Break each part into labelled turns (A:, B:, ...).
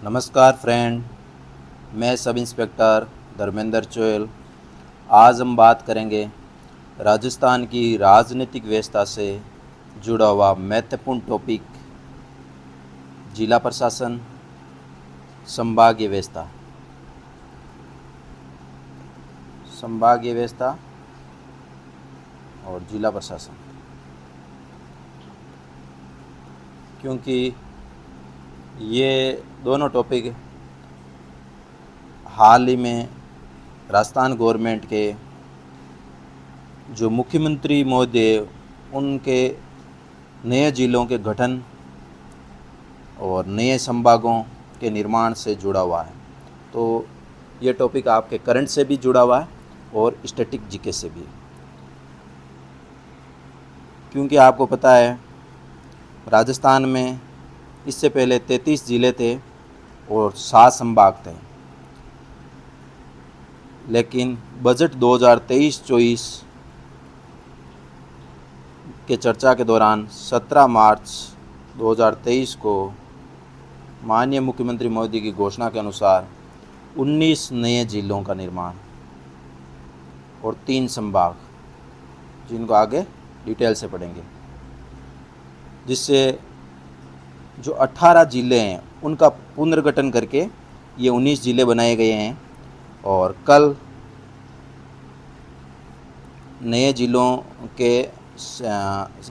A: नमस्कार फ्रेंड, मैं sub inspector Dharmendra Choyal. आज हम बात करेंगे राजस्थान की राजनीतिक व्यवस्था से जुड़ा हुआ महत्वपूर्ण टॉपिक, जिला प्रशासन, संभागीय व्यवस्था। संभागीय व्यवस्था और जिला प्रशासन, क्योंकि ये दोनों टॉपिक हाल ही में राजस्थान गवर्नमेंट के जो मुख्यमंत्री महोदय उनके नए जिलों के गठन और नए संभागों के निर्माण से जुड़ा हुआ है। तो ये टॉपिक आपके करंट से भी जुड़ा हुआ है और स्टैटिक जीके से भी, क्योंकि आपको पता है राजस्थान में इससे पहले 33 ज़िले थे और 7 संभाग थे, लेकिन बजट 2023-24 के चर्चा के दौरान 17 मार्च 2023 को माननीय मुख्यमंत्री मोदी की घोषणा के अनुसार 19 नए जिलों का निर्माण और 3 संभाग, जिनको आगे डिटेल से पढ़ेंगे, जिससे जो 18 ज़िले हैं उनका पुनर्गठन करके ये 19 ज़िले बनाए गए हैं। और कल नए ज़िलों के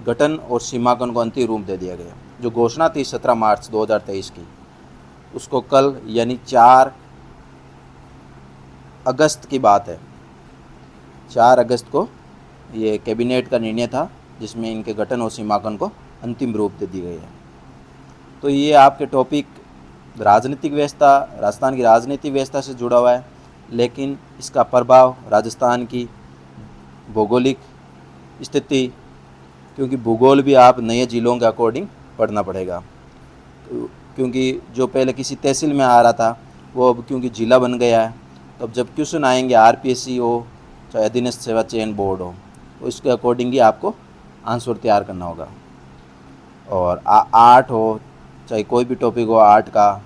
A: गठन और सीमांकन को अंतिम रूप दे दिया गया। जो घोषणा थी 17 मार्च 2023 की, उसको कल यानी 4 अगस्त की बात है, 4 अगस्त को ये कैबिनेट का निर्णय था, जिसमें इनके गठन और सीमांकन को अंतिम रूप दे दी गई है। तो ये आपके टॉपिक राजनीतिक व्यवस्था, राजस्थान की राजनीतिक व्यवस्था से जुड़ा हुआ है, लेकिन इसका प्रभाव राजस्थान की भौगोलिक स्थिति, क्योंकि भूगोल भी आप नए ज़िलों के अकॉर्डिंग पढ़ना पड़ेगा, क्योंकि जो पहले किसी तहसील में आ रहा था वो अब क्योंकि ज़िला बन गया है, तो अब जब क्वेश्चन आएंगे आरपीएससी हो चाहे अधीनस्थ सेवा चयन बोर्ड हो, तो इसके अकॉर्डिंग ही आपको आंसर तैयार करना होगा। और आर्ट हो चाहे कोई भी टॉपिक हो, आर्ट का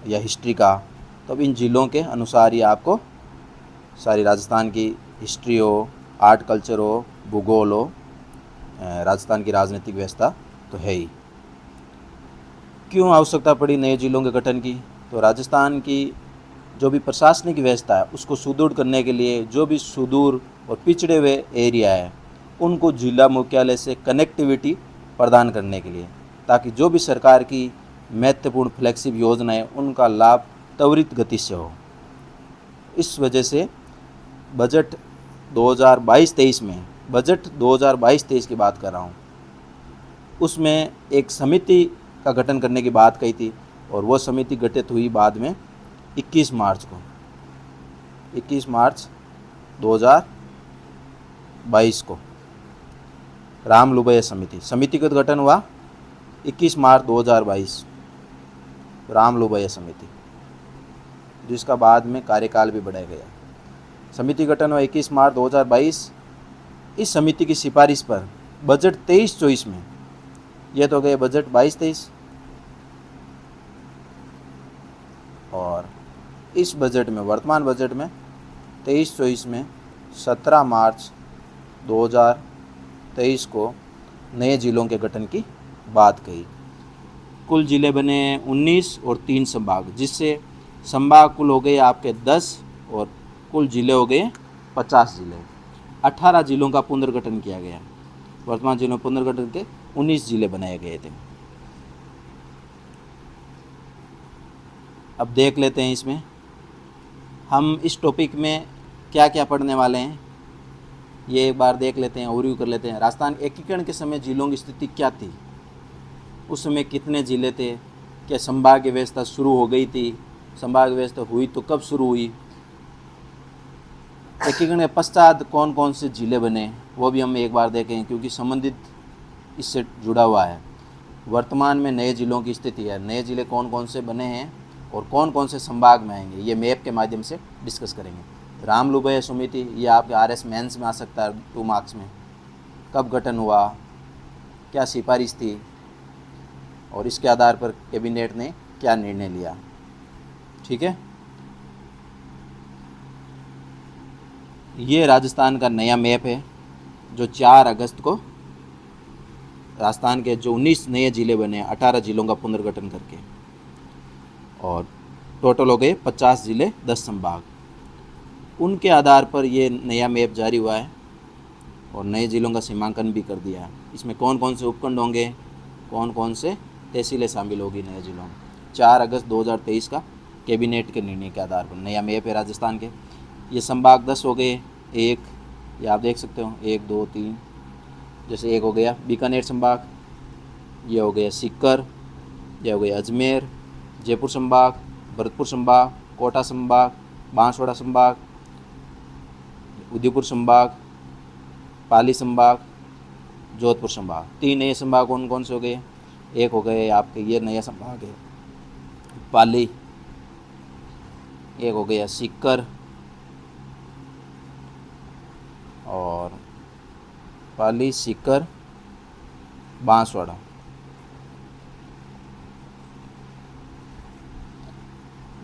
A: या हिस्ट्री का, तो अब इन ज़िलों के अनुसार ही आपको सारी राजस्थान की हिस्ट्री हो, आर्ट कल्चर हो, भूगोल हो, राजस्थान की राजनीतिक व्यवस्था तो है ही। क्यों आवश्यकता पड़ी नए ज़िलों के गठन की? तो राजस्थान की जो भी प्रशासनिक व्यवस्था है उसको सुदृढ़ करने के लिए जो भी सुदूर और पिछड़े हुए एरिया है उनको जिला मुख्यालय से कनेक्टिविटी प्रदान करने के लिए, ताकि जो भी सरकार की महत्वपूर्ण फ्लैगशिप योजनाएं उनका लाभ त्वरित गति से हो। इस वजह से बजट 2022-23 में, बजट 2022-23 की बात कर रहा हूँ, उसमें एक समिति का गठन करने की बात कही थी, और वो समिति गठित हुई बाद में 21 मार्च को, 21 मार्च 2022 को रामलुबैया समिति का गठन हुआ 21 मार्च 2022, रामलुबैया समिति, जिसका बाद में कार्यकाल भी बढ़ाया गया। समिति गठन हुआ 21 मार्च 2022। इस समिति की सिफारिश पर बजट 23-24 में, यह तो गए बजट 22-23, और इस बजट में, वर्तमान बजट में 23-24 में 17 मार्च 2023 को नए ज़िलों के गठन की बात कही। कुल ज़िले बने 19 और 3 संभाग, जिससे संभाग कुल हो गए आपके 10 और कुल ज़िले हो गए 50 ज़िले। 18 ज़िलों का पुनर्गठन किया गया। वर्तमान ज़िलों में पुनर्गठन के 19 ज़िले बनाए गए थे। अब देख लेते हैं इसमें हम इस टॉपिक में क्या क्या पढ़ने वाले हैं, ये एक बार देख लेते हैं, ओवरव्यू कर लेते हैं। राजस्थान एकीकरण के समय जिलों की स्थिति क्या थी, उस समय कितने ज़िले थे, क्या संभागीय व्यवस्था शुरू हो गई थी, संभागीय व्यवस्था हुई तो कब शुरू हुई, एकीकरण के पश्चात कौन कौन से ज़िले बने, वो भी हम एक बार देखें, क्योंकि संबंधित इससे जुड़ा हुआ है। वर्तमान में नए ज़िलों की स्थिति है, नए ज़िले कौन कौन से बने हैं और कौन कौन से संभाग में आएंगे, ये मैप के माध्यम से डिस्कस करेंगे। रामलुबैया समिति, ये आपके आरएस मेंस में आ सकता है 2 मार्क्स में। कब गठन हुआ, क्या सिफारिश थी, और इसके आधार पर कैबिनेट ने क्या निर्णय लिया। ठीक है। ये राजस्थान का नया मैप है जो 4 अगस्त को राजस्थान के जो 19 नए ज़िले बने, 18 ज़िलों का पुनर्गठन करके, और टोटल हो गए 50 ज़िले, 10 संभाग। उनके आधार पर ये नया मैप जारी हुआ है और नए ज़िलों का सीमांकन भी कर दिया है। इसमें कौन कौन से उपखंड होंगे, कौन कौन से तहसीलें शामिल होगी नए ज़िलों में, 4 अगस्त 2023 का कैबिनेट के निर्णय के आधार पर नया मैप है राजस्थान के। ये संभाग 10 हो गए। एक, ये आप देख सकते हो, 1 2 3, जैसे एक हो गया बीकानेर संभाग, ये हो गया सीकर, ये हो गया अजमेर, जयपुर संभाग, भरतपुर संभाग, कोटा संभाग, बांसवाड़ा संभाग, उदयपुर संभाग, पाली संभाग, जोधपुर संभाग। 3 नए संभाग कौन कौन से हो गए? एक हो गए आपके ये नया संभाग है पाली, एक हो गया सीकर, और पाली, सीकर, बांसवाड़ा।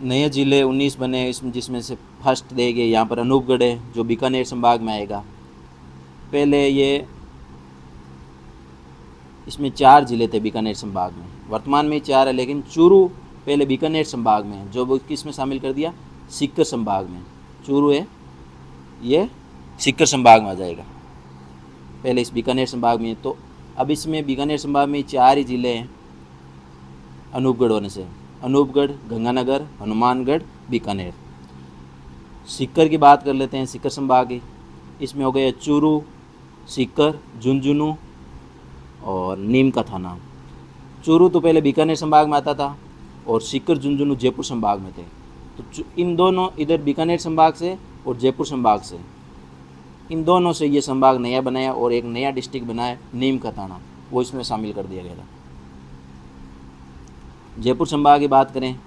A: नए ज़िले 19 बने, इसमें जिसमें से फर्स्ट देंगे यहाँ पर अनूपगढ़ है जो बीकानेर संभाग में आएगा। पहले ये इसमें 4 ज़िले थे बीकानेर संभाग में, वर्तमान में 4 है, लेकिन चूरू पहले बीकानेर संभाग में है, जो वो किस में शामिल कर दिया? सीकर संभाग में। चूरू है ये सीकर संभाग में आ जाएगा, पहले इस बीकानेर संभाग में। तो अब इसमें बीकानेर संभाग में 4 ही ज़िले हैं अनूपगढ़ होने से, अनूपगढ़, गंगानगर, हनुमानगढ़, बीकानेर। सीकर की बात कर लेते हैं, सीकर संभाग की, इसमें हो गया चूरू, सीकर, झुंझुनू और नीम का थाना। चूरू तो पहले बीकानेर संभाग में आता था और सीकर, झुंझुनू जयपुर संभाग में थे। तो इन दोनों, इधर बीकानेर संभाग से और जयपुर संभाग से, इन दोनों से ये संभाग नया बनाया और एक नया डिस्ट्रिक्ट बनाया नीम का थाना, वो इसमें शामिल कर दिया गया था। जयपुर संभाग की बात करें,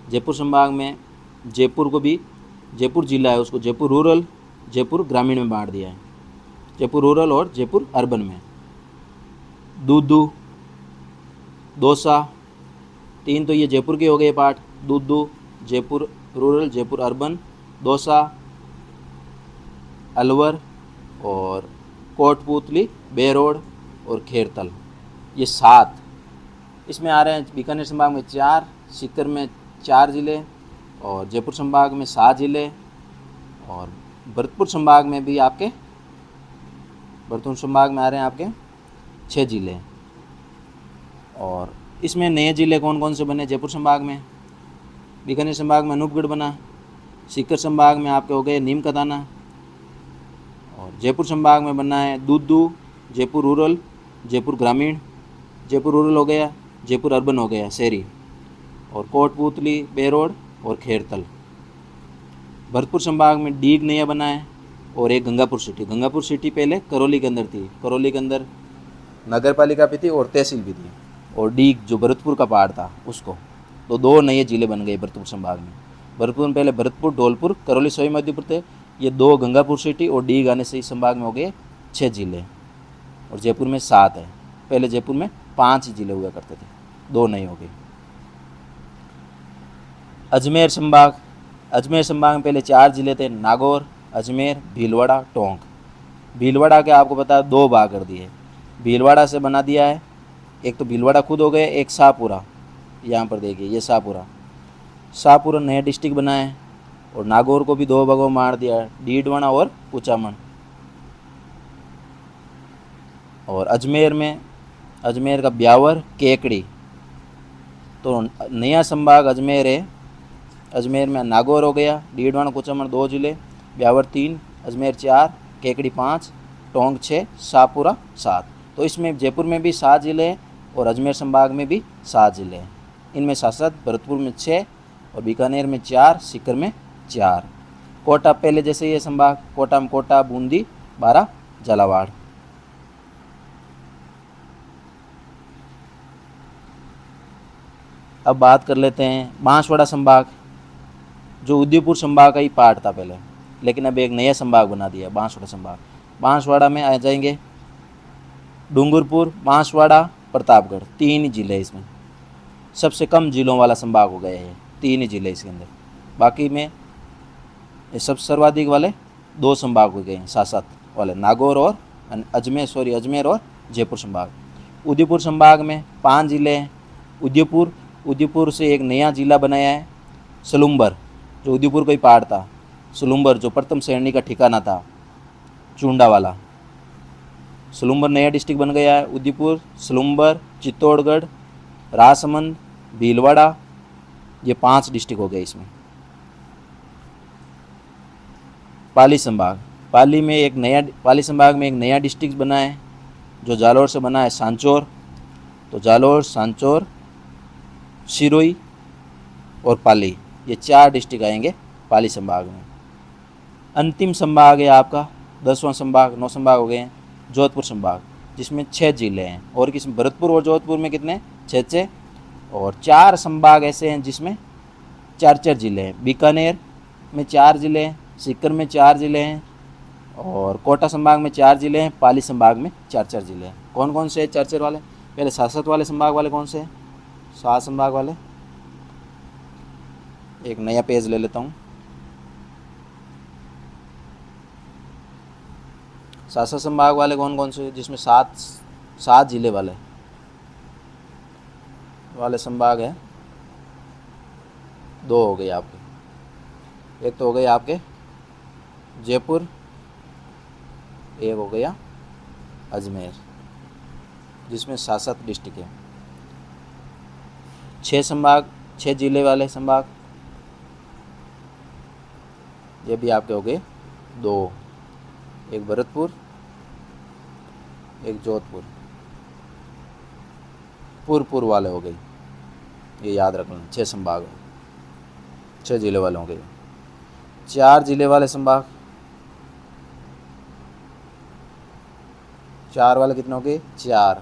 A: जयपुर संभाग में जयपुर को भी, जयपुर जिला है उसको जयपुर रूरल, जयपुर ग्रामीण में बांट दिया है, जयपुर रूरल और जयपुर अर्बन में। दूदू, दौसा, 3 तो ये जयपुर के हो गए part, Dudu, Jaipur rural, Jaipur urban, Dausa, Alwar और कोटपूतली, बेरोड और खेरतल, ये 7 इसमें आ रहे हैं। बीकानेर संभाग में 4, सीकर में 4 ज़िले और जयपुर संभाग में 7 ज़िले, और भरतपुर संभाग में भी आपके, भरतपुर संभाग में आ रहे हैं आपके 6 ज़िले। और इसमें नए ज़िले कौन कौन से बने? जयपुर संभाग में, बीकानेर संभाग में अनूपगढ़ बना, सीकर संभाग में आपके हो गए नीम का थाना, और जयपुर संभाग में बना है दूदू, जयपुर रूरल, जयपुर ग्रामीण, जयपुर रूरल हो गया, जयपुर अर्बन हो गया शहरी, और कोटपूतली, बेरोड और खेरतल। भरतपुर संभाग में डीग नया बना है और एक गंगापुर सिटी। गंगापुर सिटी पहले करौली के अंदर थी, करौली के अंदर नगर पालिका भी थी और तहसील भी थी, और डीग जो भरतपुर का पहाड़ था उसको। तो 2 नए ज़िले बन गए भरतपुर संभाग में। भरतपुर में पहले भरतपुर, धौलपुर, करौली, सोई मध्यपुर थे, ये 2 गंगापुर सिटी और डीग आने से इस संभाग में हो गए 6 ज़िले, और जयपुर में 7 है। पहले जयपुर में 5 ज़िले हुआ करते थे, 2 नए हो गए। अजमेर संभाग, अजमेर संभाग में पहले 4 ज़िले थे, नागौर, अजमेर, भीलवाड़ा, टोंक। भीलवाड़ा के आपको पता है 2 भाग कर दिए, भीलवाड़ा से बना दिया है, एक तो भीलवाड़ा खुद हो गए, एक शाहपुरा, यहाँ पर देखिए ये शाहपुरा, शाहपुरा नया डिस्ट्रिक्ट बना है, और नागौर को भी 2 भागों में मार दिया है, डीडवाना और कुचामन। और अजमेर में, अजमेर का ब्यावर, केकड़ी, तो नया संभाग अजमेर है। अजमेर में नागौर हो गया, डीडवाना, कुचामन 2 ज़िले, ब्यावर 3, अजमेर 4, केकड़ी 5, टोंक 6, शाहपुरा 7। तो इसमें जयपुर में भी 7 ज़िले हैं और अजमेर संभाग में भी 7 ज़िले हैं। इनमें 7, भरतपुर में 6 और बीकानेर में 4, सीकर में 4। कोटा पहले जैसे ये संभाग, कोटा में कोटा, बूंदी, 12, झालावाड़। अब बात कर लेते हैं बांसवाड़ा संभाग, जो उदयपुर संभाग का ही पार्ट था पहले, लेकिन अब एक नया संभाग बना दिया बांसवाड़ा संभाग। बांसवाड़ा में आ जाएंगे डूंगरपुर, बांसवाड़ा, प्रतापगढ़, 3 ज़िले इसमें। सबसे कम ज़िलों वाला संभाग हो गया है, 3 ही जिले इसके अंदर। बाकी में ये सब सर्वाधिक वाले 2 संभाग हो गए हैं, साथ साथ वाले नागौर और अजमेर और जयपुर संभाग। उदयपुर संभाग में 5 जिले हैं। उदयपुर से एक नया जिला बनाया है सलूम्बर, जो उदयपुर का ही पहाड़ था। सलूम्बर जो प्रथम श्रेणी का ठिकाना था चूंडा वाला, सलूम्बर नया डिस्ट्रिक्ट बन गया है। उदयपुर, सलूम्बर, चित्तौड़गढ़, राजसमंद, भीलवाड़ा, ये 5 डिस्ट्रिक्ट हो गए इसमें। पाली संभाग में एक नया डिस्ट्रिक्ट बना है जो जालौर से बना है, सांचौर। तो जालौर, सांचौर, सिरोही और पाली, ये 4 डिस्ट्रिक्ट आएंगे पाली संभाग में। अंतिम संभाग है आपका 10वां संभाग, 9 संभाग हो गए हैं, जोधपुर संभाग, जिसमें 6 जिले हैं। और किसमें? भरतपुर और जोधपुर में कितने? 6 और 4 संभाग ऐसे हैं जिसमें 4 जिले हैं। बीकानेर में 4 जिले हैं, सीकर में 4 जिले हैं, और कोटा संभाग में 4 जिले हैं, पाली संभाग में 4 जिले हैं। कौन कौन से हैं 4 वाले? पहले 7 वाले संभाग वाले कौन से हैं? 7 संभाग वाले, एक नया पेज ले लेता हूँ। 7 संभाग वाले कौन कौन से? जिसमें 7 जिले वाले संभाग है, 2 हो गए आपके। एक तो हो गए आपके जयपुर, एक हो गया अजमेर, जिसमें 7 डिस्ट्रिक्ट है। 6 जिले वाले संभाग, ये भी आपके हो गए 2, एक भरतपुर, एक जोधपुर। पूर्व वाले हो गए, ये याद रखना। 6 संभाग, 6 जिले वाले हो गए। 4 जिले वाले संभाग, 4 वाले कितने हो गए? 4।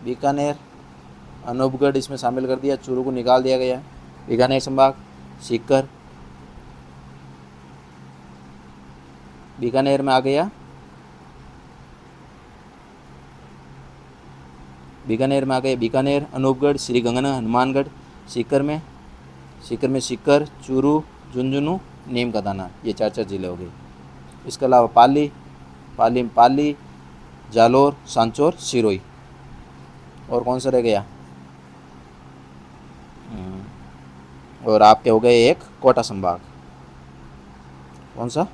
A: बीकानेर, अनूपगढ़ इसमें शामिल कर दिया, चूरू को निकाल दिया गया। बीकानेर संभाग, सीकर, बीकानेर में आ गया, बीकानेर, अनूपगढ़, श्रीगंगानगर, हनुमानगढ़। सीकर में सीकर, चूरू, झुंझुनू, नीम का दाना, ये 4 जिले हो गए। इसके अलावा पाली, जालौर, सांचौर, सिरोही। और कौन सा रह गया? और आपके हो गए एक कोटा संभाग। कौन सा?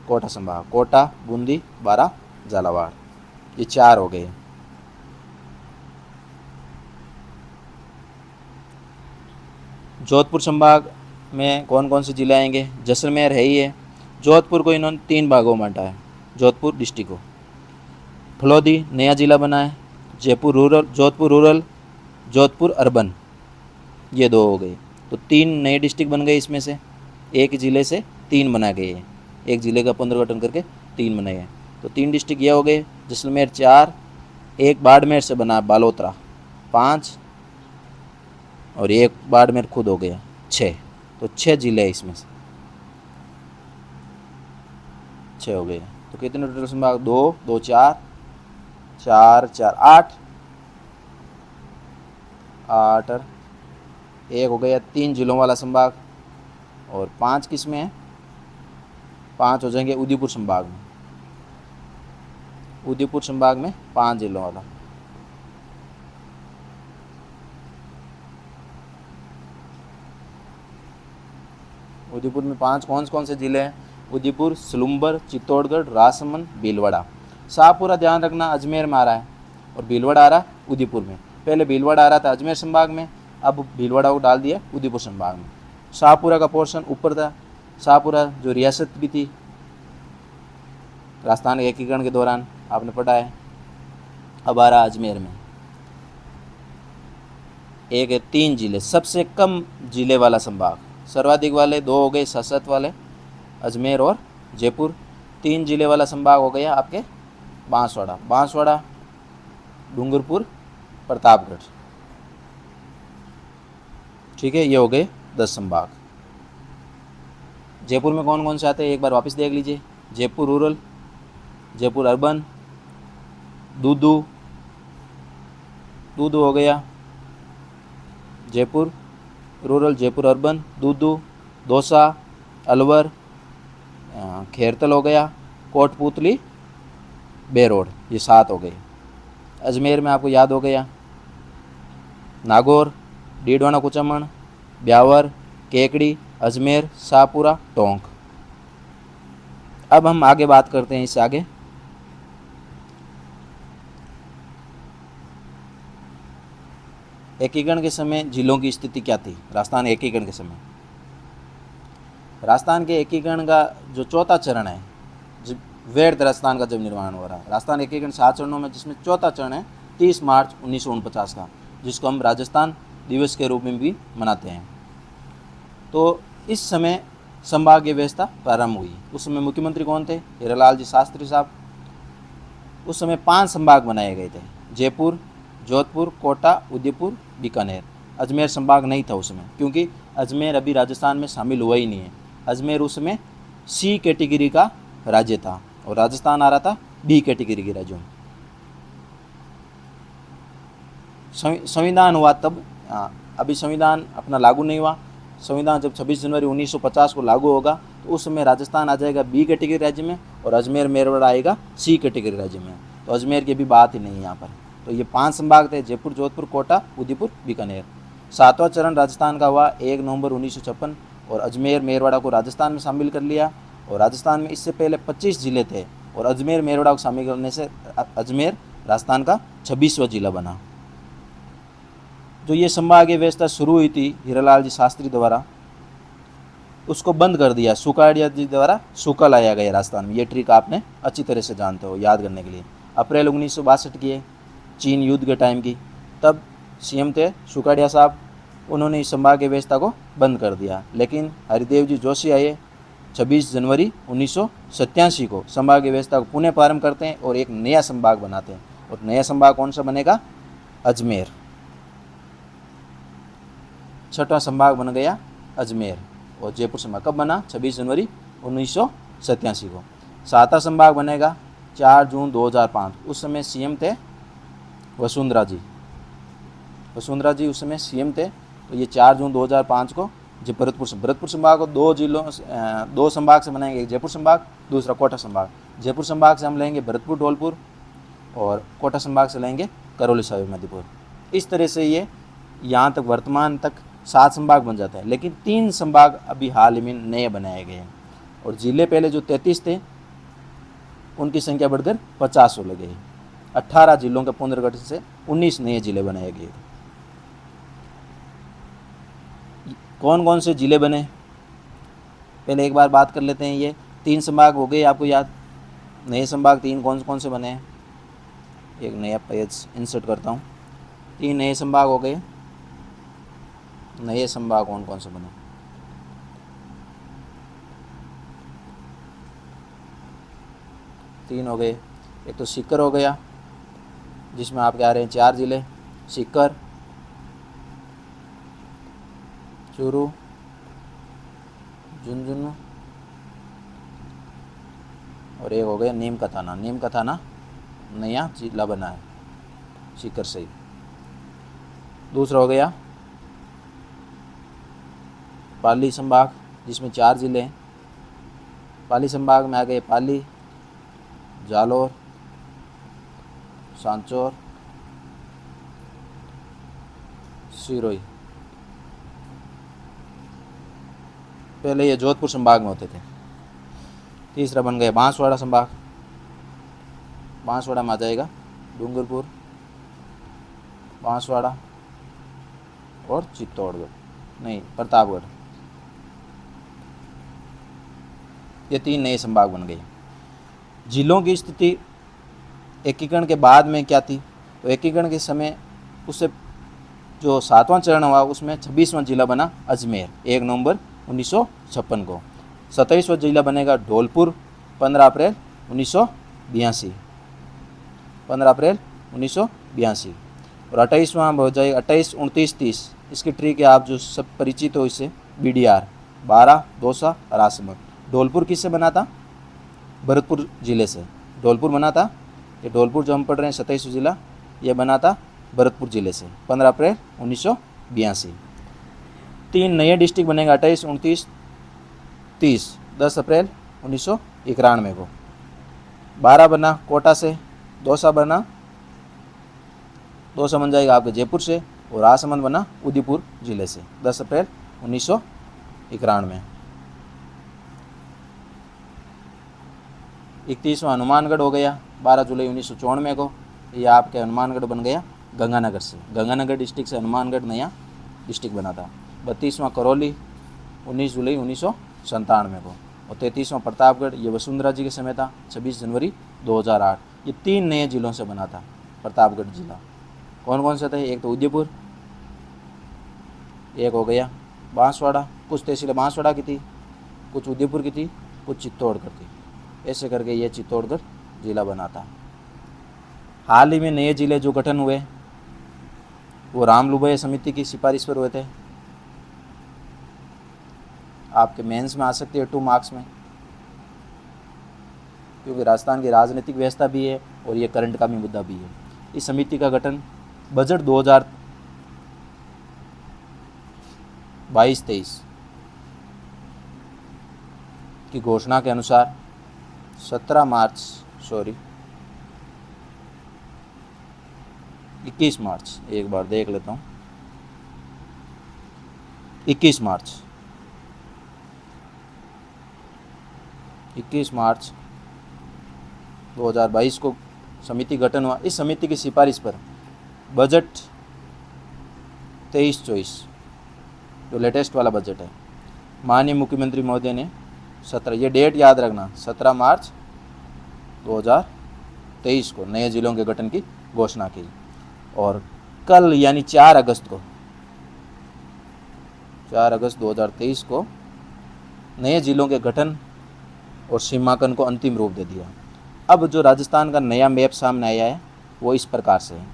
A: कोटा संभाग, कोटा, बूंदी, बारा, झालावाड़, ये 4 हो गए। जोधपुर संभाग में कौन कौन से जिले आएंगे? जैसलमेर है ही है। जोधपुर को इन्होंने 3 भागों में बांटा है, जोधपुर डिस्ट्रिक्ट को। फलोदी नया जिला बना है। जोधपुर रूरल, जोधपुर अर्बन, ये 2 हो गए। तो 3 नए डिस्ट्रिक्ट बन गए इसमें से। एक जिले से 3 बना गए हैं, एक जिले का पुनर्गठन करके 3 बनाए हैं। तो 3 डिस्ट्रिक्ट ये हो गए। जैसलमेर 4, एक बाड़मेर से बना बालोतरा 5, और एक बाड़मेर खुद हो गया 6। तो 6 जिले हैं इसमें से, 6 हो गए। तो कितने टोटल संभाग? 2, 2, 4, 4, 8, और एक हो गया 3 जिलों वाला संभाग, और 5 किस में है? 5 हो जाएंगे उदयपुर संभाग में। उदयपुर संभाग में 5 जिलों वाला। उदयपुर में 5 कौन से जिले हैं? उदयपुर, सलूम्बर, चित्तौड़गढ़, राजसमंद, भीलवाड़ा। शाहपुरा ध्यान रखना अजमेर में आ रहा है, और भीलवाड़ा आ रहा है उदयपुर में। पहले भीलवाड़ा आ रहा था अजमेर संभाग में, अब भीलवाड़ा को डाल दिया उदयपुर संभाग में। शाहपुरा का पोर्शन ऊपर था। शाहपुरा जो रियासत भी थी राजस्थान के एकीकरण के दौरान, आपने पढ़ा है। अब आ रहा अजमेर में। एक है 3 जिले, सबसे कम जिले वाला संभाग। सर्वाधिक वाले 2 हो गए, 7 वाले अजमेर और जयपुर। 3 जिले वाला संभाग हो गया आपके बांसवाड़ा, डूंगरपुर, प्रतापगढ़। ठीक है, ये हो गए 10 संभाग। जयपुर में कौन कौन से आते हैं एक बार वापस देख लीजिए। जयपुर रूरल, जयपुर अर्बन, दूदू हो गया, जयपुर रूरल जयपुर अर्बन, दूदू, दौसा, अलवर, खेरतल हो गया, कोटपूतली, बेरोड, ये 7 हो गए। अजमेर में आपको याद हो गया नागौर, डीडवाना कुचमण, ब्यावर, केकड़ी, अजमेर, शाहपुरा, टोंक। अब हम आगे बात करते हैं इससे आगे। एकीकरण के समय जिलों की स्थिति क्या थी? राजस्थान एकीकरण के समय, राजस्थान के एकीकरण का जो चौथा चरण है, वैध राजस्थान का जब निर्माण हो रहा है, राजस्थान एकीकरण 7 चरणों में जिसमें चौथा चरण है 30 मार्च 1949 का, जिसको हम राजस्थान दिवस के रूप में भी मनाते हैं। तो इस समय संभागीय व्यवस्था प्रारंभ हुई। उस समय मुख्यमंत्री कौन थे? हीरालाल जी शास्त्री साहब। उस समय 5 संभाग बनाए गए थे, जयपुर, जोधपुर, कोटा, उदयपुर, बीकानेर। अजमेर संभाग नहीं था उसमें, क्योंकि अजमेर अभी राजस्थान में शामिल हुआ ही नहीं है। अजमेर उस समय सी कैटेगरी का राज्य था और राजस्थान आ रहा था बी कैटेगरी के राज्यों में। संविधान हुआ तब, अभी संविधान अपना लागू नहीं हुआ। संविधान जब 26 जनवरी 1950 को लागू होगा तो उस समय राजस्थान आ जाएगा बी कैटेगरी राज्य में और अजमेर मेरठ आएगा सी कैटेगरी राज्य में। तो अजमेर की भी बात ही नहीं है यहाँ पर। तो ये 5 संभाग थे, जयपुर, जोधपुर, कोटा, उदयपुर, बीकानेर। 7वां चरण राजस्थान का हुआ 1 नवंबर 1956 और अजमेर मेरवाड़ा को राजस्थान में शामिल कर लिया। और राजस्थान में इससे पहले 25 जिले थे और अजमेर मेरवाड़ा को शामिल करने से अजमेर राजस्थान का 26वां जिला बना। जो ये संभागीय व्यवस्था शुरू हुई थी हीरालाल जी शास्त्री द्वारा, उसको बंद कर दिया सुकाड़िया जी द्वारा। सूखा लाया गया राजस्थान में। ये ट्रिक आपने अच्छी तरह से जानते हो, याद करने के लिए। अप्रैल 1962 की है, चीन युद्ध के टाइम की। तब सीएम थे सुकाड़िया साहब, उन्होंने इस संभागीय व्यवस्था को बंद कर दिया। लेकिन हरिदेव जी जोशी आए 26 जनवरी 1987 को संभागीय व्यवस्था को पुनः प्रारंभ करते हैं और एक नया संभाग बनाते हैं। और नया संभाग कौन सा बनेगा? अजमेर। 6वां संभाग बन गया अजमेर। और जयपुर संभाग कब बना? 26 जनवरी 1987 को। 7वां संभाग बनेगा 4 जून 2005। उस समय सीएम थे वसुंधरा जी। वसुंधरा जी उस समय सीएम थे। तो ये 4 जून 2005 को जो भरतपुर संभाग को 2 संभाग से बनाएंगे। एक जयपुर संभाग, दूसरा कोटा संभाग। जयपुर संभाग से हम लेंगे भरतपुर, धौलपुर, और कोटा संभाग से लेंगे करौली, साहिब मधुपुर। इस तरह से ये यहाँ तक वर्तमान तक 7 संभाग बन जाते हैं। लेकिन 3 संभाग अभी हाल ही में नए बनाए गए हैं। और जिले पहले जो 33 थे उनकी संख्या बढ़कर 50 हो गई। 18 जिलों के पुनर्गठन से 19 नए जिले बनाए गए। कौन कौन से जिले बने पहले एक बार बात कर लेते हैं। ये 3 संभाग हो गए आपको याद। नए संभाग 3 कौन कौन से बने हैं? एक नया पेज इंसर्ट करता हूँ। 3 नए संभाग हो गए। नए संभाग कौन कौन से बने? तीन हो गए। एक तो सीकर हो गया जिसमें आपके आ रहे हैं 4 जिले, सीकर, चूरू, झुंझुनू, और एक हो गया नीम का थाना। नीम का थाना नया जिला बना है सीकर से ही। दूसरा हो गया पाली संभाग जिसमें 4 जिले हैं। पाली संभाग में आ गए पाली, जालोर, सांचौर, सिरोही। पहले ये जोधपुर संभाग में होते थे। तीसरा बन गया बांसवाड़ा संभाग। बांसवाड़ा में आ जाएगा डूंगरपुर, बांसवाड़ा और चित्तौड़गढ़, नहीं प्रतापगढ़। ये 3 नए संभाग बन गए। जिलों की स्थिति एकीकरण के बाद में क्या थी? तो एकीकरण के समय उससे जो 7वां चरण हुआ उसमें 26वां जिला बना अजमेर 1 नवंबर 1956 को। 27वां जिला बनेगा धौलपुर 15 अप्रैल 1982। 15 अप्रैल 1982। और 28वां हो जाएगा 28, 29, 30। इसकी ट्रिक है, आप जो सब परिचित हो इससे, BDR 12, दौसा, राजसमंद। धौलपुर किससे बना था? भरतपुर जिले से धौलपुर बना था। ये धौलपुर जो हम पढ़ रहे हैं 27वां जिला, ये बना था भरतपुर जिले से 15 अप्रैल 1982। 3 नए डिस्ट्रिक्ट बनेंगे 28, 29, 30, 10 अप्रैल 1991 को। 12 बना कोटा से, दौसा बन जाएगा आपके जयपुर से, और राजसमंद बना उदयपुर जिले से 10 अप्रैल 1991। 31वां हनुमानगढ़ हो गया 12 जुलाई 1994 को। ये आपके हनुमानगढ़ बन गया गंगानगर से, गंगानगर डिस्ट्रिक्ट से हनुमानगढ़ नया डिस्ट्रिक्ट बना था। 32वां करौली 19 जुलाई 1997 को। और 33वां प्रतापगढ़, ये वसुंधरा जी के समय था 26 जनवरी 2008। ये 3 नए जिलों से बना था प्रतापगढ़ जिला। कौन कौन से थे? एक तो उदयपुर, एक हो गया बांसवाड़ा, कुछ तहसीलें बांसवाड़ा की थी, कुछ उदयपुर की थी, कुछ चित्तौड़गढ़ की, ऐसे करके ये चित्तौड़गढ़ जिला बना था। हाल ही में नए जिले जो गठन हुए वो रामलुबे समिति की सिफारिश पर हुए थे। आपके मेंस में आ सकते हैं 2 मार्क्स में, क्योंकि राजस्थान की राजनीतिक व्यवस्था भी है और ये करंट का भी मुद्दा भी है। इस समिति का गठन बजट 2022-23 की घोषणा के अनुसार 21 मार्च, एक बार देख लेता हूँ, 21 मार्च 2022 को समिति गठन हुआ। इस समिति की सिफारिश पर बजट 23-24 जो लेटेस्ट वाला बजट है, माननीय मुख्यमंत्री महोदय ने 17, ये डेट याद रखना, 17 मार्च 2023 को नए जिलों के गठन की घोषणा की। और कल यानी 4 अगस्त 2023 को नए जिलों के गठन और सीमांकन को अंतिम रूप दे दिया। अब जो राजस्थान का नया मैप सामने आया है वो इस प्रकार से है।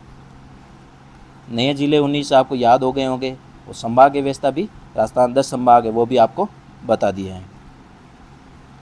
A: नए जिले 19 आपको याद हो गए होंगे, वो संभागीय व्यवस्था भी राजस्थान 10 संभाग है वो भी आपको बता दिए हैं।